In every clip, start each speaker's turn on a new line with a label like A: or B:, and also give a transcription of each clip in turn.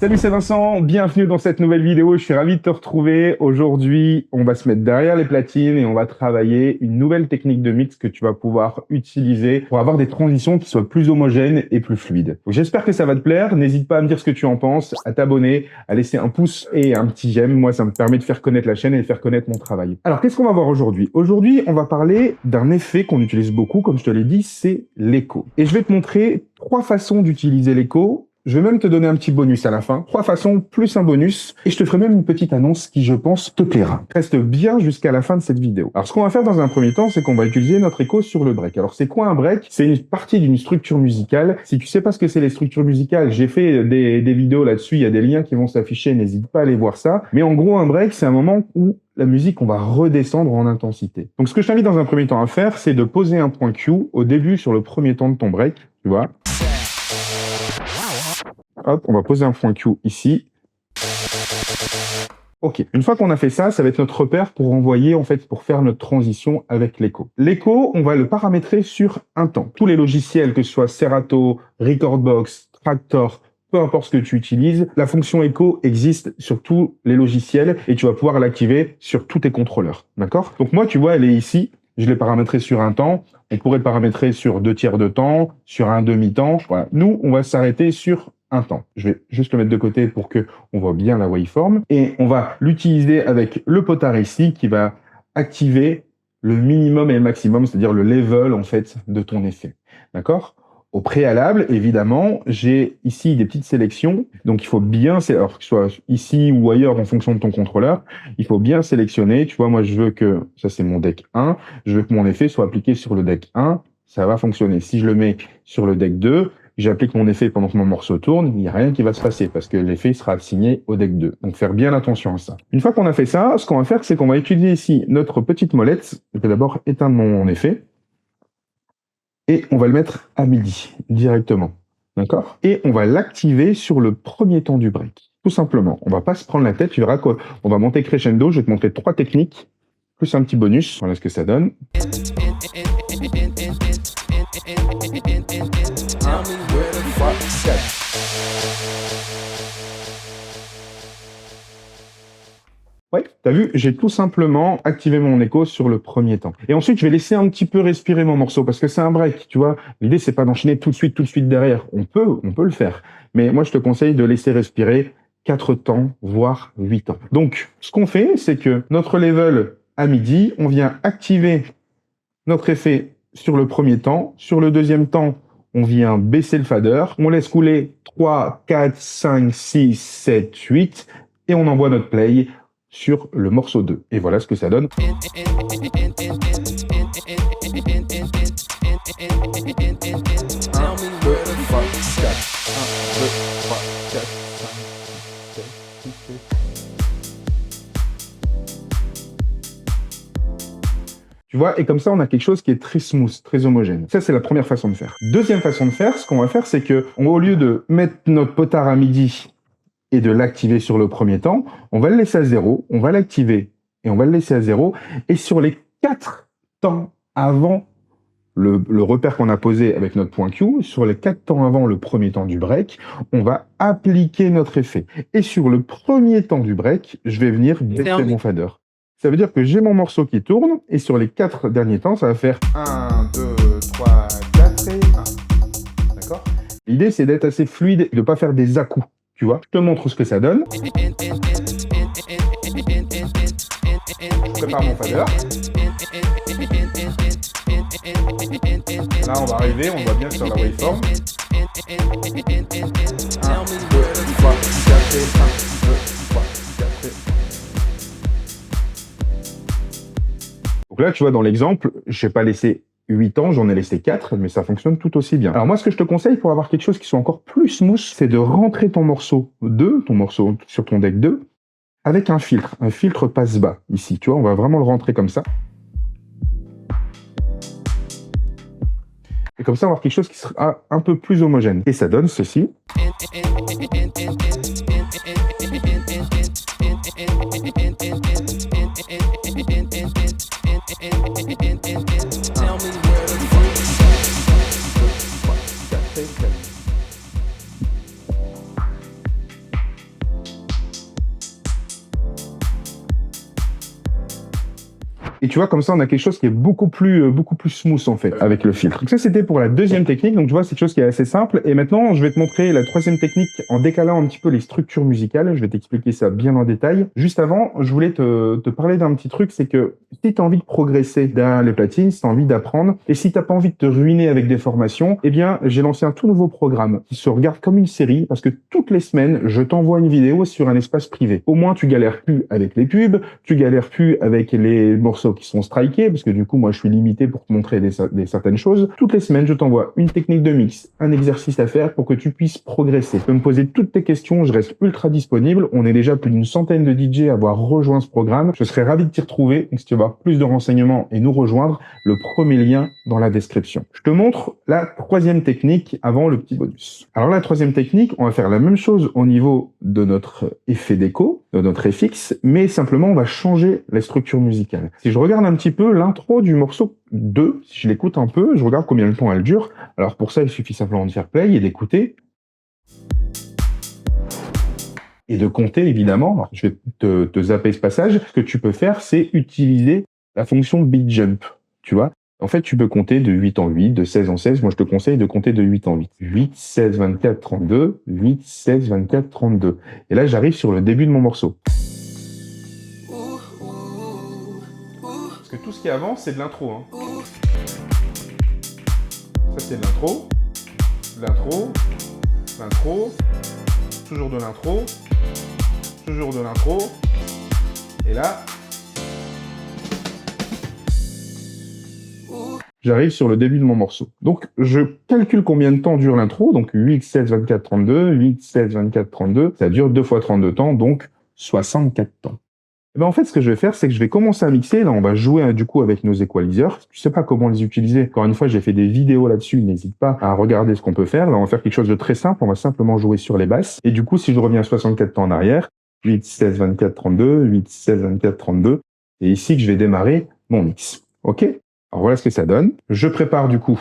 A: Salut, c'est Vincent, bienvenue dans cette nouvelle vidéo, je suis ravi de te retrouver. Aujourd'hui, on va se mettre derrière les platines et on va travailler une nouvelle technique de mix que tu vas pouvoir utiliser pour avoir des transitions qui soient plus homogènes et plus fluides. J'espère que ça va te plaire, n'hésite pas à me dire ce que tu en penses, à t'abonner, à laisser un pouce et un petit j'aime. Moi, ça me permet de faire connaître la chaîne et de faire connaître mon travail. Alors, qu'est-ce qu'on va voir aujourd'hui? Aujourd'hui, on va parler d'un effet qu'on utilise beaucoup, comme je te l'ai dit, c'est l'écho. Et je vais te montrer 3 façons d'utiliser l'écho. Je vais même te donner un petit bonus à la fin. 3 façons plus un bonus. Et je te ferai même une petite annonce qui, je pense, te plaira. Reste bien jusqu'à la fin de cette vidéo. Alors, ce qu'on va faire dans un premier temps, c'est qu'on va utiliser notre écho sur le break. Alors, c'est quoi un break? C'est une partie d'une structure musicale. Si tu sais pas ce que c'est les structures musicales, j'ai fait des vidéos là-dessus. Il y a des liens qui vont s'afficher. N'hésite pas à aller voir ça. Mais en gros, un break, c'est un moment où la musique, on va redescendre en intensité. Donc, ce que je t'invite dans un premier temps à faire, c'est de poser un point Q au début sur le premier temps de ton break. Tu vois? Hop, on va poser un point Q ici. Ok, une fois qu'on a fait ça, ça va être notre repère pour envoyer, en fait, pour faire notre transition avec l'écho. L'écho, on va le paramétrer sur un temps. Tous les logiciels, que ce soit Serato, Recordbox, Traktor, peu importe ce que tu utilises, la fonction écho existe sur tous les logiciels et tu vas pouvoir l'activer sur tous tes contrôleurs. D'accord? Donc moi, tu vois, elle est ici. Je l'ai paramétré sur un temps. On pourrait le paramétrer sur 2 tiers de temps, sur un demi-temps. Voilà. Nous, on va s'arrêter sur un temps. Je vais juste le mettre de côté pour que on voit bien la waveform. Et on va l'utiliser avec le potard ici qui va activer le minimum et le maximum, c'est-à-dire le level, en fait, de ton effet. D'accord? Au préalable, évidemment, j'ai ici des petites sélections. Donc, il faut bien, alors que ce soit ici ou ailleurs en fonction de ton contrôleur, il faut bien sélectionner. Tu vois, moi, je veux que, ça c'est mon deck 1, je veux que mon effet soit appliqué sur le deck 1, ça va fonctionner. Si je le mets sur le deck 2, j'applique mon effet pendant que mon morceau tourne, il n'y a rien qui va se passer parce que l'effet sera assigné au deck 2. Donc, faire bien attention à ça. Une fois qu'on a fait ça, ce qu'on va faire, c'est qu'on va utiliser ici notre petite molette. Je vais d'abord éteindre mon effet. Et on va le mettre à midi, directement. D'accord? Et on va l'activer sur le premier temps du break. Tout simplement. On va pas se prendre la tête. Tu verras qu'on va monter crescendo. Je vais te montrer 3 techniques, plus un petit bonus. Voilà ce que ça donne. 1, 2, 3, 4. Ouais, t'as vu, j'ai tout simplement activé mon écho sur le premier temps. Et ensuite, je vais laisser un petit peu respirer mon morceau parce que c'est un break, tu vois. L'idée, c'est pas d'enchaîner tout de suite derrière. On peut le faire. Mais moi, je te conseille de laisser respirer 4 temps, voire 8 temps. Donc, ce qu'on fait, c'est que notre level à midi, on vient activer notre effet sur le premier temps. Sur le deuxième temps, on vient baisser le fader. On laisse couler 3, 4, 5, 6, 7, 8 et on envoie notre play sur le morceau 2. Et voilà ce que ça donne. 1, 2, 3, 4. Tu vois, et comme ça, on a quelque chose qui est très smooth, très homogène. Ça, c'est la première façon de faire. Deuxième façon de faire, ce qu'on va faire, c'est que, au lieu de mettre notre potard à midi et de l'activer sur le premier temps, on va le laisser à 0, on va l'activer et on va le laisser à 0. Et sur les 4 temps avant le repère qu'on a posé avec notre point Q, sur les 4 temps avant le premier temps du break, on va appliquer notre effet. Et sur le premier temps du break, je vais venir baisser mon fader. Ça veut dire que j'ai mon morceau qui tourne et sur les 4 derniers temps, ça va faire 1, 2, 3, 4 et 1. D'accord? L'idée, c'est d'être assez fluide et de ne pas faire des à-coups. Tu vois, je te montre ce que ça donne. Je prépare mon fader. Là, on va arriver, on voit bien sur la waveform. 1, 2, 3, 4 et 1, 2, 3, 4 et 1. Donc là, tu vois, dans l'exemple, je n'ai pas laissé 8 ans, j'en ai laissé 4, mais ça fonctionne tout aussi bien. Alors moi, ce que je te conseille pour avoir quelque chose qui soit encore plus smooth, c'est de rentrer ton morceau 2, ton morceau sur ton deck 2, avec un filtre passe-bas, ici. Tu vois, on va vraiment le rentrer comme ça. Et comme ça, on va avoir quelque chose qui sera un peu plus homogène. Et ça donne ceci. Et tu vois, comme ça, on a quelque chose qui est beaucoup plus smooth, en fait, avec le filtre. Donc ça, c'était pour la deuxième technique. Donc tu vois, c'est quelque chose qui est assez simple. Et maintenant, je vais te montrer la troisième technique en décalant un petit peu les structures musicales. Je vais t'expliquer ça bien en détail. Juste avant, je voulais te parler d'un petit truc, c'est que si tu as envie de progresser derrière les platines, si tu as envie d'apprendre, et si t'as pas envie de te ruiner avec des formations, eh bien, j'ai lancé un tout nouveau programme qui se regarde comme une série, parce que toutes les semaines, je t'envoie une vidéo sur un espace privé. Au moins, tu galères plus avec les pubs, tu galères plus avec les morceaux qui sont strikés, parce que du coup, moi, je suis limité pour te montrer des certaines choses. Toutes les semaines, je t'envoie une technique de mix, un exercice à faire pour que tu puisses progresser. Tu peux me poser toutes tes questions, je reste ultra disponible. On est déjà plus d'une centaine de DJ à avoir rejoint ce programme. Je serais ravi de t'y retrouver. Donc, si tu veux avoir plus de renseignements et nous rejoindre, le premier lien dans la description. Je te montre la troisième technique avant le petit bonus. Alors la troisième technique, on va faire la même chose au niveau de notre effet d'écho, de notre FX, mais simplement on va changer la structure musicale. Si je regarde un petit peu l'intro du morceau 2, si je l'écoute un peu, je regarde combien de temps elle dure. Alors pour ça, il suffit simplement de faire play et d'écouter. Et de compter, évidemment. Alors, je vais te zapper ce passage. Ce que tu peux faire, c'est utiliser la fonction beat jump. Tu vois? En fait, tu peux compter de 8 en 8, de 16 en 16. Moi, je te conseille de compter de 8 en 8. 8, 16, 24, 32. 8, 16, 24, 32. Et là, j'arrive sur le début de mon morceau. Parce que tout ce qui est avant, c'est de l'intro. Hein. Ça, c'est de l'intro. L'intro. L'intro. Toujours de l'intro. Toujours de l'intro. Et là... j'arrive sur le début de mon morceau. Donc, je calcule combien de temps dure l'intro. Donc, 8, 16, 24, 32. 8, 16, 24, 32. Ça dure 2 fois 32 temps, donc 64 temps. Et ben, en fait, ce que je vais faire, c'est que je vais commencer à mixer. Là, on va jouer du coup avec nos equalizers. Tu sais pas comment les utiliser. Encore une fois, j'ai fait des vidéos là-dessus. N'hésite pas à regarder ce qu'on peut faire. Là, on va faire quelque chose de très simple. On va simplement jouer sur les basses. Et du coup, si je reviens à 64 temps en arrière, 8, 16, 24, 32. 8, 16, 24, 32. Et ici que je vais démarrer mon mix. OK ? Alors voilà ce que ça donne. Je prépare du coup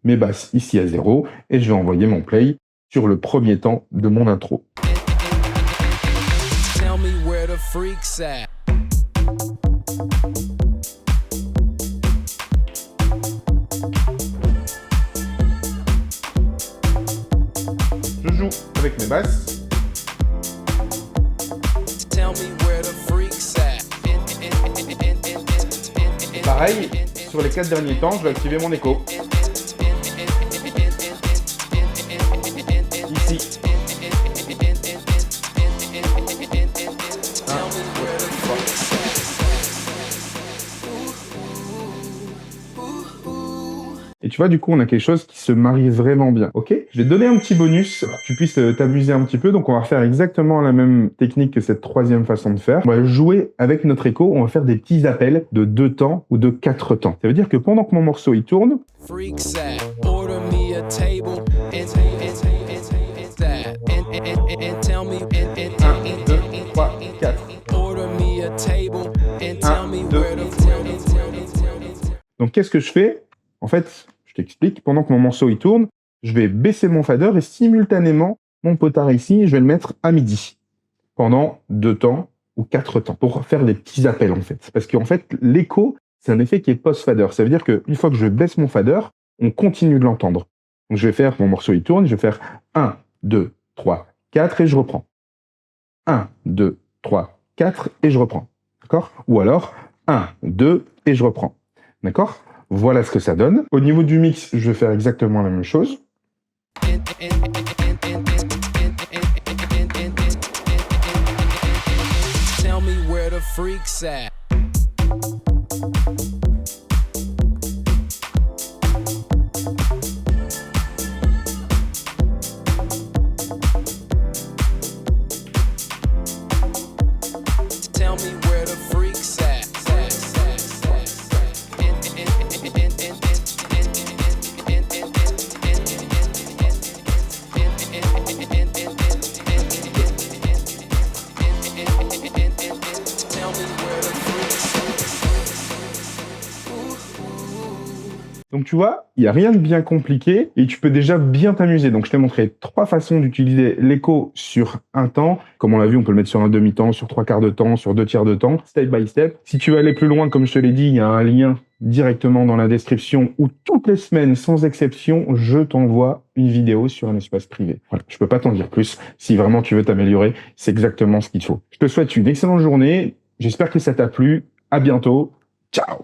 A: mes basses ici à 0 et je vais envoyer mon play sur le premier temps de mon intro. Je joue avec mes basses. Pareil, sur les 4 derniers temps, je vais activer mon écho. Ici. 1, 2, 3. Et tu vois, du coup, on a quelque chose qui se marie vraiment bien. Ok ? Je vais te donner un petit bonus pour que tu puisses t'amuser un petit peu. Donc, on va faire exactement la même technique que cette troisième façon de faire. On va jouer avec notre écho. On va faire des petits appels de 2 temps ou de 4 temps. Ça veut dire que pendant que mon morceau il tourne, 1, 2, 3, 4. 1, 2. Donc, qu'est-ce que je fais ? En fait, je t'explique. Pendant que mon morceau il tourne, je vais baisser mon fader et simultanément, mon potard ici, je vais le mettre à midi. Pendant 2 temps ou 4 temps. Pour faire des petits appels, en fait. Parce qu'en fait, l'écho, c'est un effet qui est post-fader. Ça veut dire qu'une fois que je baisse mon fader, on continue de l'entendre. Donc, je vais faire, mon morceau il tourne, je vais faire 1, 2, 3, 4 et je reprends. 1, 2, 3, 4 et je reprends. D'accord ? Ou alors, 1, 2 et je reprends. D'accord ? Voilà ce que ça donne. Au niveau du mix, je vais faire exactement la même chose. Tell me where the freaks at. Tell me where the freaks at. Tell me where the Donc tu vois, il n'y a rien de bien compliqué et tu peux déjà bien t'amuser. Donc je t'ai montré 3 façons d'utiliser l'écho sur un temps. Comme on l'a vu, on peut le mettre sur un demi-temps, sur 3/4 de temps, sur 2/3 de temps, step by step. Si tu veux aller plus loin, comme je te l'ai dit, il y a un lien directement dans la description où toutes les semaines, sans exception, je t'envoie une vidéo sur un espace privé. Voilà, je peux pas t'en dire plus. Si vraiment tu veux t'améliorer, c'est exactement ce qu'il faut. Je te souhaite une excellente journée. J'espère que ça t'a plu. À bientôt. Ciao!